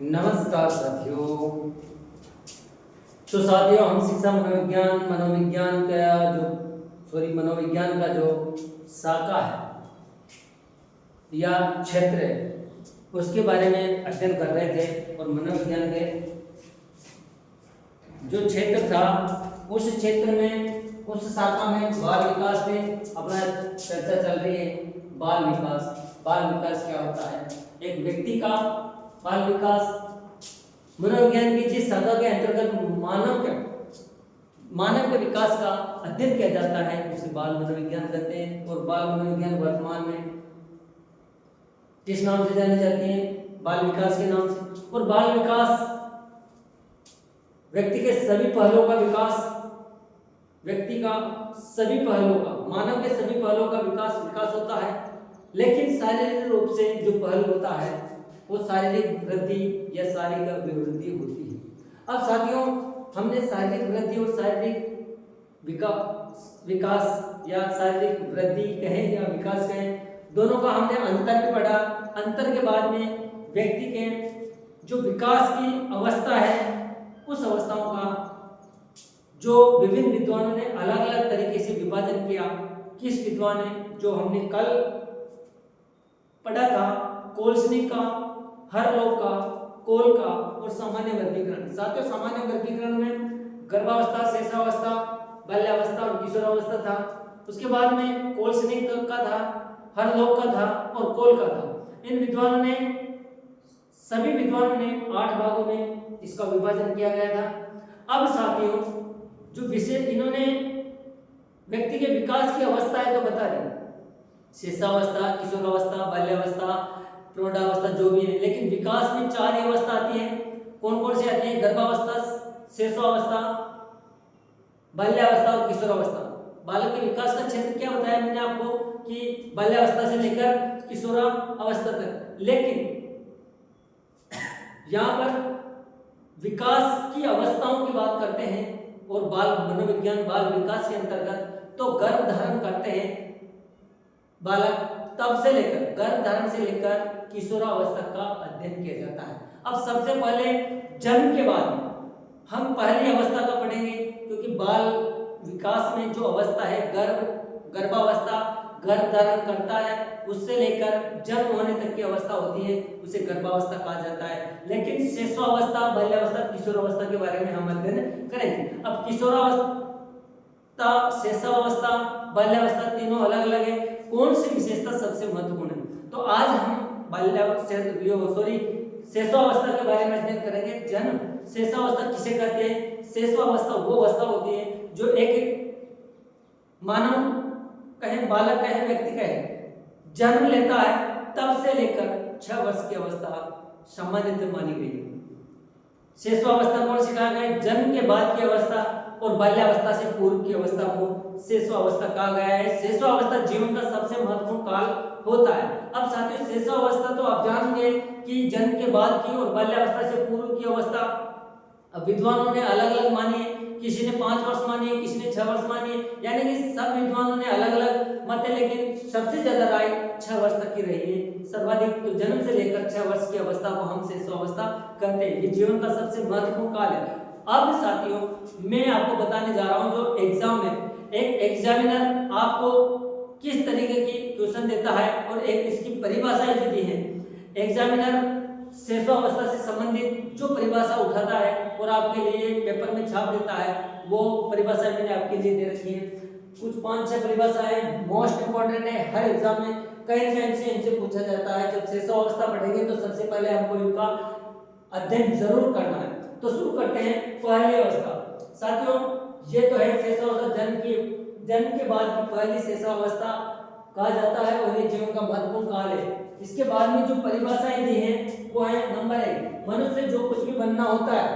नमस्कार साथियों। तो साथियों, हम शिक्षा मनोविज्ञान का जो शाखा है या क्षेत्र है उसके बारे में अध्ययन कर रहे थे। और मनोविज्ञान के जो क्षेत्र था उस क्षेत्र में उस शाखा में बाल विकास पे अपना चर्चा चल रही है। बाल विकास क्या होता है? एक व्यक्ति का बाल विकास मनोविज्ञान की जिस शाखा के अंतर्गत मानव के विकास का अध्ययन किया जाता है उसे बाल मनोविज्ञान कहते हैं। और बाल मनोविज्ञान वर्तमान में किस नाम से जानी जाती है? बाल विकास के नाम से। और बाल विकास व्यक्ति के सभी पहलुओं का विकास, मानव के सभी पहलुओं का विकास होता है। लेकिन शारीरिक रूप से जो पहलू होता है वो शारीरिक वृद्धि या शारीरिक अभिवृद्धि होती है। अब साथियों, हमने शारीरिक वृद्धि और शारीरिक विकास या शारीरिक वृद्धि कहें या विकास कहें, दोनों का हमने अंतर भी पढ़ा। अंतर के बाद में व्यक्ति के जो विकास की अवस्था है उस अवस्थाओं का जो विभिन्न विद्वानों ने अलग अलग तरीके से विभाजन किया। किस विद्वान ने, जो हमने कल पढ़ा था, कोल्सनिक का, हरलोव का, कोल का और सामान्य वर्गीकरण। साथियों, सामान्य वर्गीकरण में गर्भावस्था, शेषावस्था, बाल्यावस्था और किशोरावस्था था। उसके बाद में कोल्सनिक का था, हरलोव का था और कोल का था। इन विद्वानों ने, सभी विद्वानों ने 8 भागों में इसका विभाजन किया गया था। अब साथियों, जो विशेष इन्होंने व्यक्ति के विकास की अवस्था है तो बता दी, शेषावस्था, किशोरावस्था, बाल्यावस्था, प्रौढ़ावस्था जो भी है। लेकिन विकास में 4 ही अवस्था आती है। कौन कौन सी आती है? गर्भावस्था, शेषावस्था, बाल्यावस्था और किशोरावस्था। बालक के विकास का क्षेत्र क्या बताया मैंने आपको कि बाल्यावस्था से लेकर किशोरावस्था तक। लेकिन यहाँ पर विकास की अवस्थाओं की बात करते हैं और बाल मनोविज्ञान बाल विकास के अंतर्गत तो गर्भ धारण करते हैं बालक, तब से लेकर गर्भ धारण से लेकर किशोरावस्था का अध्ययन किया जाता है। अब सबसे पहले जन्म के बाद हम पहली अवस्था का पढ़ेंगे, क्योंकि बाल विकास में जो अवस्था है गर्भावस्था, गर्भ धारण करता है, उससे लेकर जन्म होने तक की अवस्था होती है, उसे गर्भावस्था कहा जाता है। लेकिन शेषावस्था, बाल्यावस्था, किशोरावस्था के बारे में हम अध्ययन करेंगे। अब किशोरावस्था, शेषावस्था, बाल्यावस्था तीनों अलग अलग है। कौन सी विशेषता सबसे महत्वपूर्ण है? तो आज हम शेषावस्था के बारे में अध्ययन करेंगे। जन्म शेषावस्था किसे कहते हैं? शेषावस्था वो अवस्था होती है जो एक मानव कहें, बालक कहें, व्यक्ति कहें, जन्म लेता है तब से लेकर 6 वर्ष की अवस्था सामान्यतः मानी गई है। शेषावस्था कौन सी कहा गया? जन्म के बाद की अवस्था और बाल्यावस्था से पूर्व की अवस्था को शेषावस्था कहा गया है। शेषावस्था जीवन का सबसे महत्वपूर्ण काल होता है। अब साथियों, शेषावस्था तो आप जानेंगे कि जन्म के बाद की और बाल्यावस्था से पूर्व की अवस्था अब विद्वानों ने अलग अलग मानी है। किसी ने 5 वर्ष मानी है, किसी ने 6 वर्ष मानी है, यानी कि सब विद्वानों ने अलग अलग मत है। लेकिन सबसे ज्यादा राय 6 वर्ष तक की रही है सर्वाधिक। तो जन्म से लेकर 6 वर्ष की अवस्था को हम शेषावस्था कहते हैं। ये जीवन का सबसे महत्वपूर्ण काल है। अब साथियों, मैं आपको बताने जा रहा हूं जो एग्जाम में एक एग्जामिनर आपको किस तरीके की क्वेश्चन देता है और एक इसकी परिभाषाएं जो दी है। एग्जामिनर शेषावस्था से संबंधित जो परिभाषा उठाता है और आपके लिए पेपर में छाप देता है, वो परिभाषा मैंने आपके लिए दे रखी है। कुछ 5-6 परिभाषाएं मोस्ट इंपोर्टेंट है, हर एग्जाम में कहीं न कहीं से इनसे पूछा जाता है। जब शेषावस्था पढ़ेंगे तो सबसे पहले आपको इनका अध्ययन जरूर करना है। तो शुरू करते हैं पहली अवस्था। साथियों, ये तो है शेषावस्था, जन्म के बाद की पहली शेषावस्था कहा जाता है और ये जीवन का महत्वपूर्ण काल है। इसके बाद में जो परिभाषाएं दी हैं वो है नंबर 1, मनुष्य जो कुछ भी बनना होता है,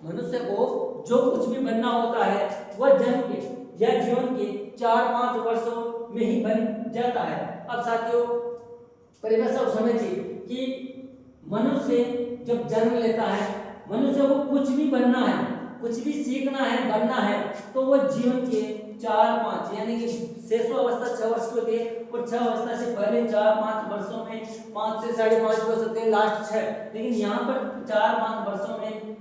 मनुष्य को जो कुछ भी बनना होता है वह जन्म के या जीवन के 4-5 वर्षों में ही बन जाता है। अब साथियों, परिभाषा को समझिए कि मनुष्य जब जन्म लेता है, मनुष्य को कुछ भी बनना है, कुछ भी सीखना है, बनना है, तो वह जीवन के 4-5 यानी कि शेषावस्था 6 वर्ष की होती है और 6 अवस्था से पहले 4-5 वर्षों में 5 से 5.5 हो सकते हैं, लास्ट 6, लेकिन यहाँ पर 4-5 वर्षों में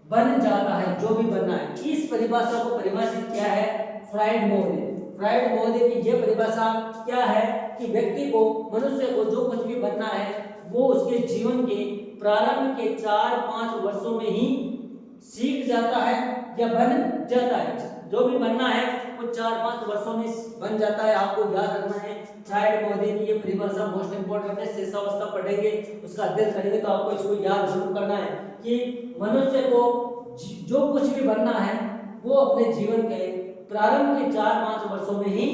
बन जाता है जो भी बनना है। इस परिभाषा को परिभाषित किया है फ्राइड महोदय। फ्राइड महोदय की यह परिभाषा क्या है कि व्यक्ति को, मनुष्य को जो कुछ भी बनना है वो उसके जीवन के प्रारंभ के 4-5 वर्षों में ही सीख जाता है या बन जाता है। जो भी बनना है वो 4-5 वर्षों में बन जाता है। आपको याद रखना है फ्राइड महोदय की ये परिभाषा मोस्ट इंपोर्टेंट है। शेषावस्था पढ़ेंगे, उसका अध्ययन करेंगे तो आपको इसको याद जरूर करना है कि मनुष्य को जो कुछ भी बनना है वो अपने जीवन के प्रारंभ के 4-5 वर्षों में ही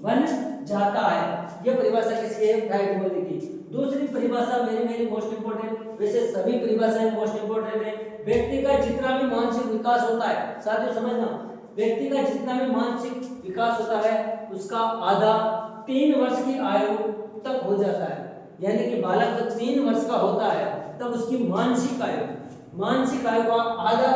बन जाता है। यह परिभाषा किसकी है? फ्राइड महोदय की। दूसरी परिभाषा मेरी मोस्ट इंपोर्टेंट, वैसे सभी परिभाषाएं मोस्ट इंपोर्टेंट है। व्यक्ति का जितना भी मानसिक विकास होता है, साथियों समझना, व्यक्ति का जितना भी मानसिक विकास होता है उसका आधा 3 वर्ष की आयु तक हो जाता है। यानी कि बालक जब 3 वर्ष का होता है तब उसकी मानसिक आयु का आधा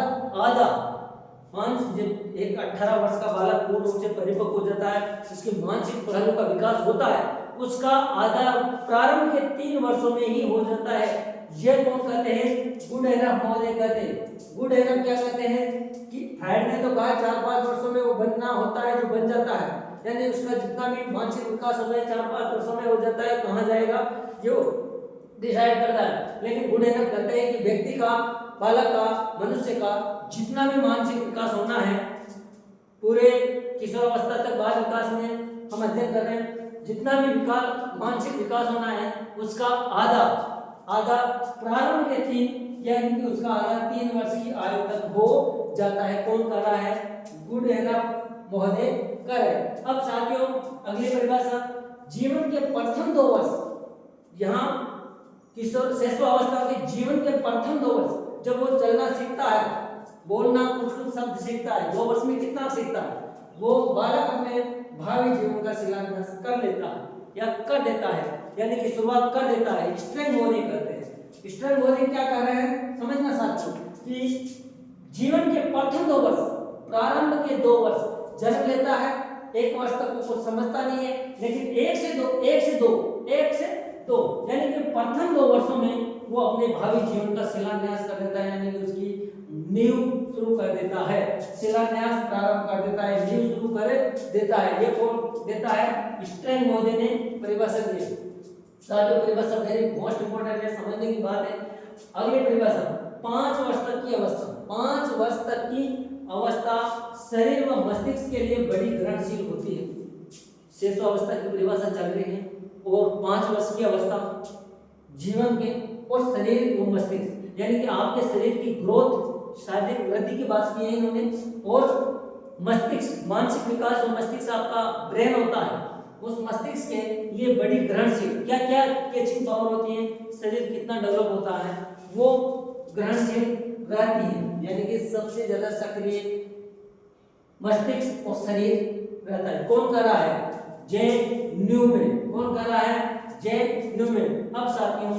जब एक 18 वर्ष का बालक पूर्ण रूप से परिपक्व हो जाता है, उसके मानसिक पहलू का विकास होता है, उसका आधा प्रारंभ के 3 वर्षों में ही हो जाता है। यह कौन कहते हैं? गुडएनफ महोदय कहते हैं। गुडएनफ क्या कहते हैं कि फ्राइड ने तो कहा 4-5 वर्षों में वो बनना होता है, जो बन जाता है, यानी उसका जितना भी मानसिक विकास होता है 4-5 वर्षों में हो जाता है। कहाँ जाएगा जो डिसाइड करता है। लेकिन गुडएनफ कहते हैं कि व्यक्ति का, बालक का, मनुष्य का जितना भी मानसिक विकास होना है, पूरे किशोरावस्था तक बाल विकास में हम अध्ययन कर रहे हैं, जितना भी मानसिक विकास होना है उसका आधा प्रारंभ के 3 यानी कि उसका आधा 3 वर्ष की आयु तक हो जाता है। कौन कर रहा है? गुडएनफ महोदय कर रहे। अब साथियों अगली परिभाषा, जीवन के प्रथम 2 वर्ष। यहाँ किशोर शैशवावस्था के जीवन के प्रथम 2 वर्ष जब वो चलना सीखता है, बोलना, कुछ शब्द सीखता है, 2 वर्ष में कितना सीखता है, वो बालक अपने भावी जीवन का शिलान्यास कर लेता है या कर देता है, यानी कि शुरुआत कर देता है। स्ट्रेंग महोदय करते हैं। स्ट्रेंग महोदय क्या कर रहे हैं समझना साथियों कि जीवन के प्रथम 2 वर्ष, प्रारंभ के 2 वर्ष जन्म लेता है, 1 वर्ष तक वो कुछ समझता नहीं है, लेकिन 1 से 2 यानी कि प्रथम 2 वर्षों में वो अपने भावी जीवन का शिलान्यास कर देता है, यानी कि उसकी नींव शुरू कर देता है। शिलान्यास प्रारंभ कर देता है, नींव शुरू कर देता है। ये कौन देता है? स्ट्रेंग महोदय ने परिभाषा दी। साथियों परिभाषा वेरी मोस्ट इंपोर्टेंट है, समझने की बात है। अगली परिभाषा 5 वर्ष तक की अवस्था। 5 वर्ष तक की अवस्था शरीर व मस्तिष्क के लिए बड़ी ग्रहणशील होती है। शैशवावस्था की परिभाषा चल रही है और 5 वर्ष की अवस्था जीवन के और शरीर व मस्तिष्क, यानी कि आपके शरीर की ग्रोथ, शारीरिक वृद्धि की बात की है इन्होंने, और मस्तिष्क, मानसिक विकास, जो मस्तिष्क आपका ब्रेन होता है, उस मस्तिष्क के लिए बड़ी ग्रहणशील, क्या क्या कैचिंग पावर होती है, शरीर कितना डेवलप होता है, वो ग्रहणशील रहती है, यानी कि सबसे ज्यादा सक्रिय मस्तिष्क और शरीर रहता है। कौन कर रहा है? जे न्यूमैन। कौन कर रहा है? जे न्यूमैन। अब साथियों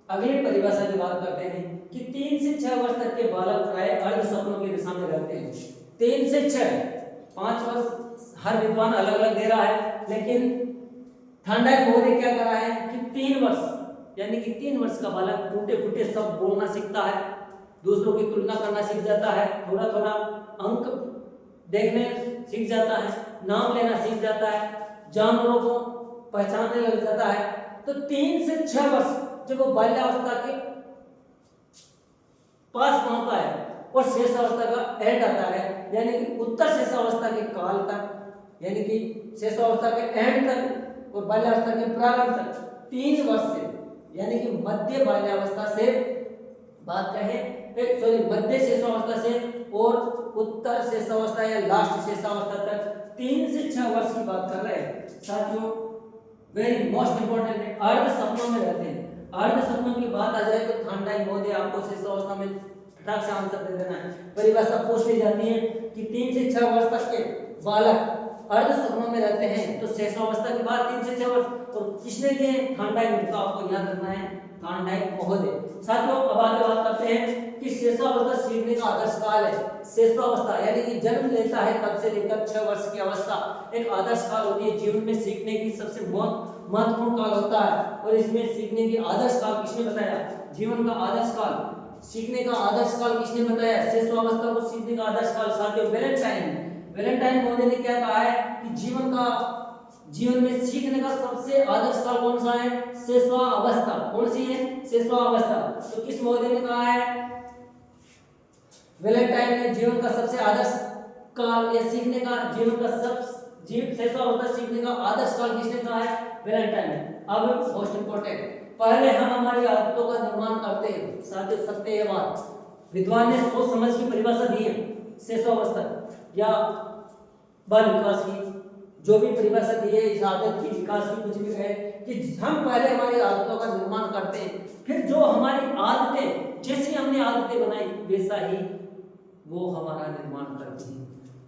अगली परिभाषा की बात करते हैं कि 3 से 6 वर्ष तक के बालक प्राय अर्ध सपनों की दिशा में रहते हैं। 3 से 6, 5 वर्ष हर विद्वान अलग अलग दे रहा है, लेकिन थॉर्नडाइक महोदय क्या कर रहा है कि 3 वर्ष, यानी कि 3 वर्ष का बालक टूटे फूटे शब्द बोलना सीखता है, दूसरों की तुलना करना सीख जाता है, थोड़ा थोड़ा अंक देखने सीख जाता है, नाम लेना सीख जाता है, जानवरों को पहचानने लग जाता है। तो 3 से 6 वर्ष जब वो बाल्यावस्था के पास पहुंचता है और शेषावस्था का एंड आता है, यानी कि उत्तर शेषावस्था के काल तक, यानी कि शेषावस्था के एंड तक और बाल्यावस्था के प्रारंभ तक 3 वर्ष से, यानी कि मध्य बाल्यावस्था से बात कहें, मध्य शेषावस्था से और उत्तर शेषावस्था या लास्ट शेषावस्था तक 3 से 6 वर्ष की बात कर रहे हैं। साथियों वेरी मोस्ट इंपोर्टेंट है, अर्ध सपनों में रहते हैं। अर्ध सपनों की बात आ जाए तो थॉर्नडाइक महोदय आपको शेषावस्था में फटाक से आंसर दे देना है। परिभाषा पूछ ली जाती है कि 3 से 6 वर्ष तक के बालक अर्ध सपनों में रहते हैं, तो शेषावस्था के बाद 3 से 6 वर्ष, और किसने दिए? थॉर्नडाइक ने। तो आपको याद रखना है थॉर्नडाइक महोदय। साथियों अब आगे बात करते हैं कि शेषावस्था सीखने का आदर्श काल है। शेषावस्था यानी कि जन्म लेता है तब से लेकर 6 वर्ष की अवस्था एक आदर्श काल होती है जीवन में सीखने की, सबसे महत्वपूर्ण काल होता है और इसमें सीखने की आदर्श काल किसने बताया? जीवन का आदर्श काल, सीखने का आदर्श काल किसने बताया? शिशुअवस्था को सीखने का आदर्श काल साथियों वैलेंटाइन महोदय ने क्या कहा है कि जीवन में सीखने का सबसे आदर्श काल कौन सा है? शिशुअवस्था। कौन सी है? शिशुअवस्था। तो किस महोदय ने कहा है? वैलेंटाइन ने जीवन का सबसे आदर्श काल या सीखने का जीवन का शिशुअवस्था सीखने का आदर्श काल किसने कहा है? वैलेंटाइन ने। अब मोस्ट इंपोर्टेंट, पहले हम हमारी आदतों का निर्माण करते हैं। साथियों सत्य है बात, विद्वान ने सोच समझ की परिभाषा दी है शिशुअवस्था या बाल विकास की, जो भी परिभाषा दी है इस आदत की, विकास की, कुछ भी है कि हम पहले हमारी आदतों का निर्माण करते हैं, फिर जो हमारी आदतें, जैसी हमने आदतें बनाई वैसा ही वो हमारा निर्माण करती है।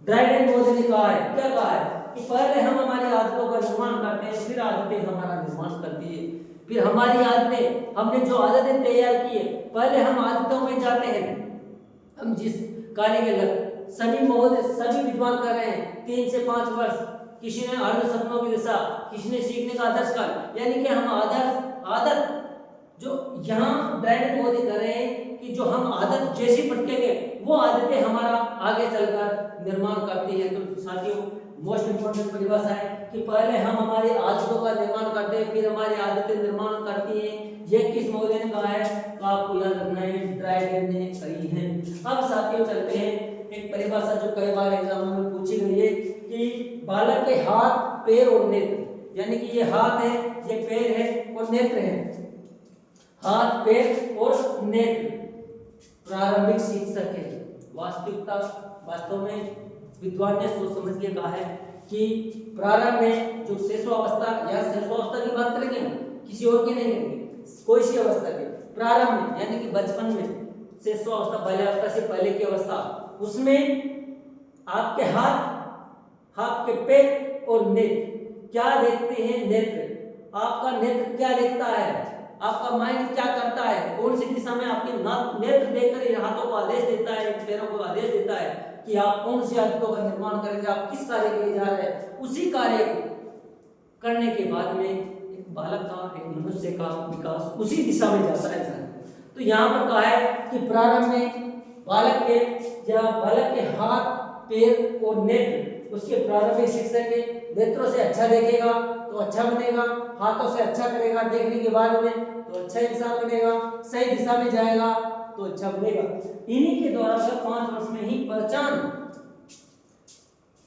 ड्राइडेन महोदय ने कहा है, क्या कहा है कि पहले हम हमारी आदतों का निर्माण करते हैं, फिर आदतें हमारा निर्माण करती है। फिर हमारी आदतें, हमने जो आदतें तैयार की है, पहले हम आदतों में जाते हैं। हम जिस कार्य के लग सभी विद्वान कर रहे हैं 3 से 5 वर्ष, किसी ने अर्ध सपनों की दिशा, किसी ने सीखने का आदर्श काल, यानी कि हम आदत जो यहाँ ड्राइडेन महोदय कर रहे हैं कि जो हम आदत जैसी पटकेंगे वो आदतें हमारा आगे चलकर निर्माण करती है। तो साथियों मोस्ट इंपोर्टेंट परिभाषा है कि पहले हम हमारी आदतों का निर्माण करते हैं, फिर हमारी आदतें निर्माण करती हैं। ये किस महोदय ने कहा है? तो आपको याद रखना है ड्राइडेन ने कही है। अब साथियों चलते हैं एक परिभाषा जो कई बार एग्जाम में पूछी गई है कि बालक के हाथ, पैर और नेत्र, यानी कि ये हाथ है, ये पैर है और नेत्र है। हाथ, पैर और नेत्र प्रारंभिक शिक्षक है। वास्तव में विद्वान ने सोच समझ के कहा है कि प्रारंभ में जो शिशुअवस्था या शिशुअवस्था की बात करेंगे ना, किसी और की नहीं करेंगे, कोई सी अवस्था के प्रारंभ में, यानी कि बचपन में, शिशुअवस्था बाल्यावस्था से पहले की अवस्था, उसमें आपके हाथ, आपके पैर और नेत्र क्या देखते हैं? नेत्र, आपका नेत्र क्या देखता है? आपका माइंड क्या करता है? कौन सी दिशा में आपके नेत्र देखकर इन हाथों को आदेश देता है, इन पैरों को आदेश देता है कि आप कौन सी आदतों का निर्माण करेंगे, आप किस कार्य के लिए जा रहे हैं। उसी कार्य को करने के बाद में एक बालक का, एक मनुष्य का विकास उसी दिशा में जाता है। तो यहाँ पर कहा है कि प्रारंभ में बालक के हाथ, पैर और नेत्र उसके प्रारंभिक शिक्षक है। नेत्रों से अच्छा देखेगा तो अच्छा बनेगा, हाथों से अच्छा करेगा देखने के बाद में तो अच्छा इंसान बनेगा, सही दिशा में जाएगा तो अच्छा बनेगा। इन्हीं के द्वारा वह 5 वर्ष में ही पहचान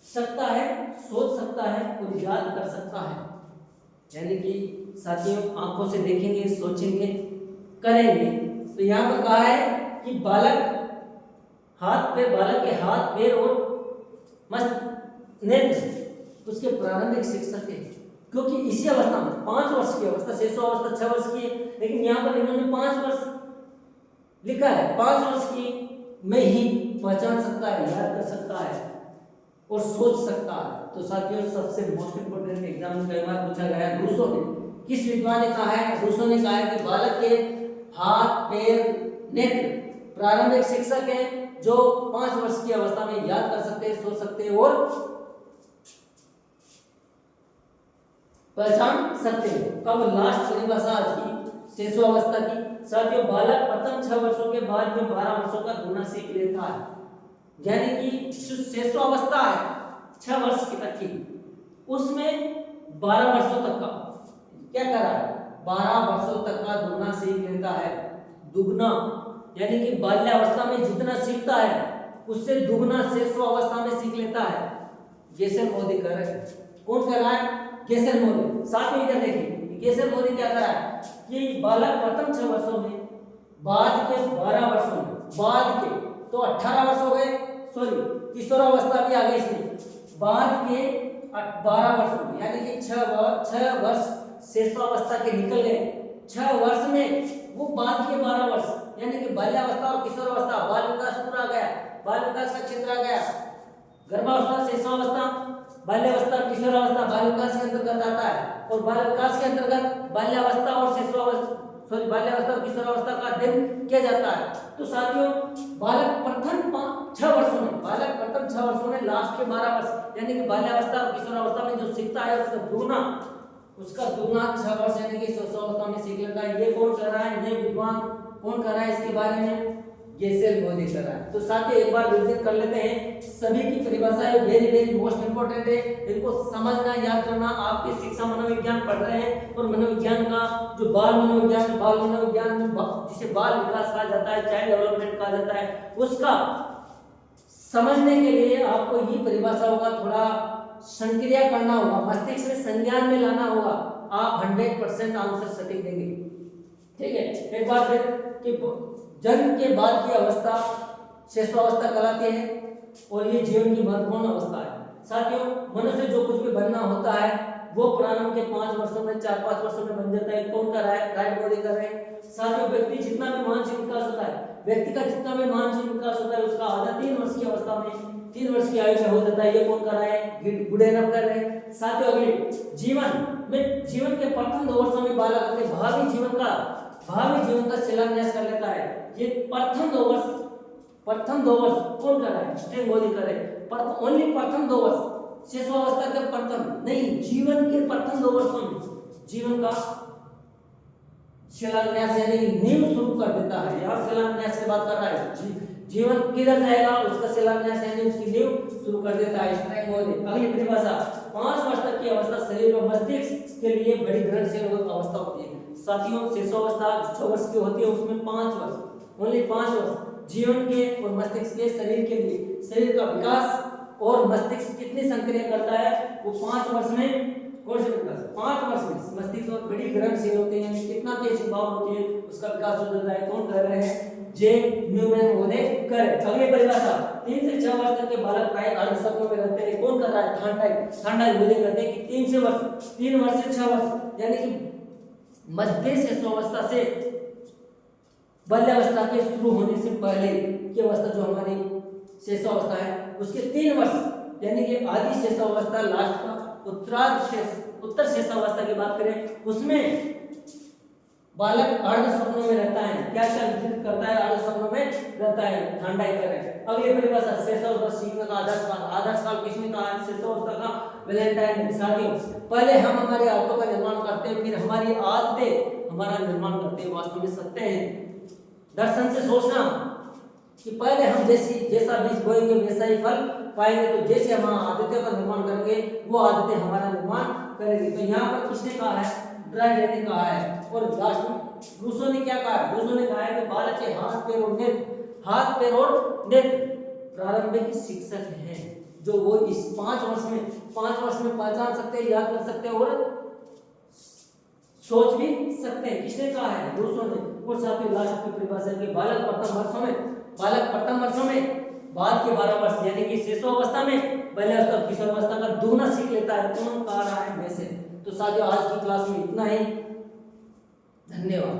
सकता है, सोच सकता है और याद कर सकता है। यानी कि साथियों आंखों से देखेंगे, सोचेंगे, करेंगे। तो यहाँ पर कहा है कि बालक के हाथ, पैर और मस्त नेत्र उसके प्रारंभिक शिक्षक है, क्योंकि इसी अवस्था में 5 वर्ष की अवस्था, शिशुअवस्था 6 वर्ष की है, लेकिन यहाँ पर इन्होंने 5 वर्ष लिखा है। 5 वर्ष की में ही पहचान सकता है, याद कर सकता है और सोच सकता है। तो साथियों सबसे मोस्ट इंपोर्टेंट एग्जाम में कई बार पूछा गया है, रूसो ने, किस विद्वान ने कहा है? रूसो ने कहा है कि बालक के हाथ, पैर, नेत्र प्रारंभिक शिक्षक है जो 5 वर्ष की अवस्था में याद कर सकते हैं, सोच सकते हैं और पहचान सकते हैं। कब लास्ट परिभाषा आज की शिशुअवस्था की, साथियों बालक प्रथम 6 वर्षों के बाद में 12 वर्षों का गुना सीख लेता है। यानी कि जो शिशुअवस्था है 6 वर्ष की तक की, उसमें 12 वर्षों तक का क्या कर रहा है? 12 वर्षों तक का दुगना सीख लेता है। दुगना यानी कि बाल्यावस्था में जितना सीखता है उससे दुगना शिशुअवस्था में सीख लेता है। गेसेल महोदय कर रहे हैं। कौन कर रहा है? गेसेल महोदय। साथ में इधर देखिए गेसेल महोदय क्या कर रहा है कि बालक प्रथम 6 वर्षों में, बाद के 12 वर्षों में, बाद के तो 18 वर्ष हो गए, सॉरी किशोरावस्था भी आ गई इसमें, बाद के 12 वर्षों में, यानी कि 6 वर्ष शिशुअवस्था के निकल गए। 6 वर्ष में वो बाद के 12 वर्ष यानी कि बाल्यावस्था और किशोरावस्था, बाल विकास पूरा गया, बाल विकास का क्षेत्र आ गया। गर्भावस्था, शिशुअवस्था, बाल्यावस्था, किशोरावस्था बाल विकास के अंतर्गत आता है और बाल विकास के अंतर्गत बाल्यावस्था और बाल्यावस्था और किशोरावस्था का अध्ययन किया जाता है। तो साथियों बालक प्रथम 6 वर्षों में, लास्ट के 12 वर्ष यानी कि बाल्यावस्था और किशोरावस्था में जो सीखता है उसका दुगना उसका दुगना 6 वर्ष यानी कि शिशुअवस्था में सीख लेता है। ये कौन कर रहा है, ये विद्वान कौन कर रहा है इसके बारे में, गेसेल बोधे कर रहा है। तो साथ ही एक बार रिवीजन कर लेते हैं, सभी की परिभाषा वेरी वेरी मोस्ट इंपोर्टेंट है, इनको समझना याद करना। आपके शिक्षा मनोविज्ञान पढ़ रहे हैं और मनोविज्ञान का जो बाल मनोविज्ञान जिसे बाल विकास कहा जाता है, चाइल्ड डेवलपमेंट कहा जाता है, उसका समझने के लिए आपको ये परिभाषाओं का थोड़ा संक्रिया करना होगा, मस्तिष्क में संज्ञान में लाना होगा, आप 100% आंसर सटीक देंगे। ठीक है, एक बार फिर कि जन्म के बाद की अवस्था शिशुअवस्था कहलाती है और ये जीवन की महत्वपूर्ण अवस्था है। साथियों, मनुष्य जो कुछ भी बनना होता है वो प्रारंभ के 5 वर्षों में 4-5 वर्षों में बन जाता है। कौन कर रहा है, राइट बॉडी कर रहे हैं। साथियों, व्यक्ति जितना भी मानसिक विकास होता है, व्यक्ति का जितना भी मानसिक विकास होता है उसका आधा 3 वर्ष की अवस्था में, 3 वर्ष की आयु में हो जाता है। ये कौन कर रहा है, गुड एनफ कर रहे हैं। साथियों, अगले जीवन के प्रथम 2 वर्षों में बालक अपने भावी जीवन का शिलान्यास कर लेता है। ये प्रथम 2 वर्ष कौन कर रहा है, स्ट्रिंग बॉडी कर रहे हैं। पर ओनली प्रथम 2 वर्ष, शिशुअवस्था के प्रथम नहीं, जीवन के प्रथम 2 वर्षों में जीवन का शिलान्यास यानी नींव शुरू कर देता है। यहाँ शिलान्यास की बात कर रहा है, जीवन किधर जाएगा उसका शिलान्यास यानी उसकी नींव शुरू कर देता है। String body. अगली परिभाषा, 5 वर्ष तक की अवस्था शरीर और मस्तिष्क के लिए बड़ी ग्रहणशील अवस्था होती है। साथियों, शिशुअवस्था 6 वर्ष की होती है, उसमें 5 वर्ष, ओनली 5 वर्ष जीवन के और मस्तिष्क के शरीर के लिए, शरीर का विकास और मस्तिष्क कितनी संक्रिया करता है वो 5 वर्ष में, कौन से विकास 5 वर्ष में मस्तिष्क और बड़ी ग्रहणशील होते हैं, कितना तेज भाव होती है उसका विकास हो जाता है। कौन कर रहे हैं, जे न्यूमैन बोधे कर। अगली परिभाषा, 3 से 6 वर्ष तक के बालक प्राय अर्ध सपनों में रहते हैं। कौन कर रहा है, थांडाई बोधे करते हैं कि 3 वर्ष से 6 वर्ष यानी कि मध्य शिशुअवस्था से बाल्यावस्था के शुरू होने से पहले की अवस्था जो हमारी शिशुअवस्था है उसके 3 वर्ष यानी कि आदि शिशुअवस्था, लास्ट का उत्तर शिशुअवस्था की बात करें उसमें बालक अर्ध सपनों में रहता है। क्या विकसित करता है, अर्ध सपनों में रहता है, थांडाई कर रहे हैं। अगली परिभाषा, शिशुअवस्था सीखने का आदर्श काल किसने कहा है, शिशुअवस्था का वैलेंटाइन। साथियों, पहले हम हमारी आदतों का निर्माण करते हैं, फिर हमारी आदतें हमारा निर्माण करते हैं। वास्तव में सत्य है, दर्शन से सोचना कि पहले हम जैसा बीज बोएंगे वैसा ही फल पाएंगे। तो जैसे हम आदतों का निर्माण करेंगे वो आदतें हमारा निर्माण करेंगी। तो यहाँ पर किसने कहा है, ड्राइडे ने कहा है। और लास्ट में रूसो ने क्या कहा है, रूसो ने कहा है कि बालक के हाथ पैर और नेत्र प्रारंभिक शिक्षक हैं, जो वो इस 5 वर्ष में पहचान सकते हैं, याद कर सकते हैं और सोच भी सकते हैं। किसने कहा है, रूसो ने। और साथ ही लास्ट की परिभाषा के बालक प्रथम वर्षों में बाद के 12 वर्ष यानी कि शिशुअवस्था में बाल्यावस्था किशोरावस्था का दुगना सीख लेता है। कौन कह रहा है, वैसे। तो साथियों, आज की क्लास में इतना ही, धन्यवाद।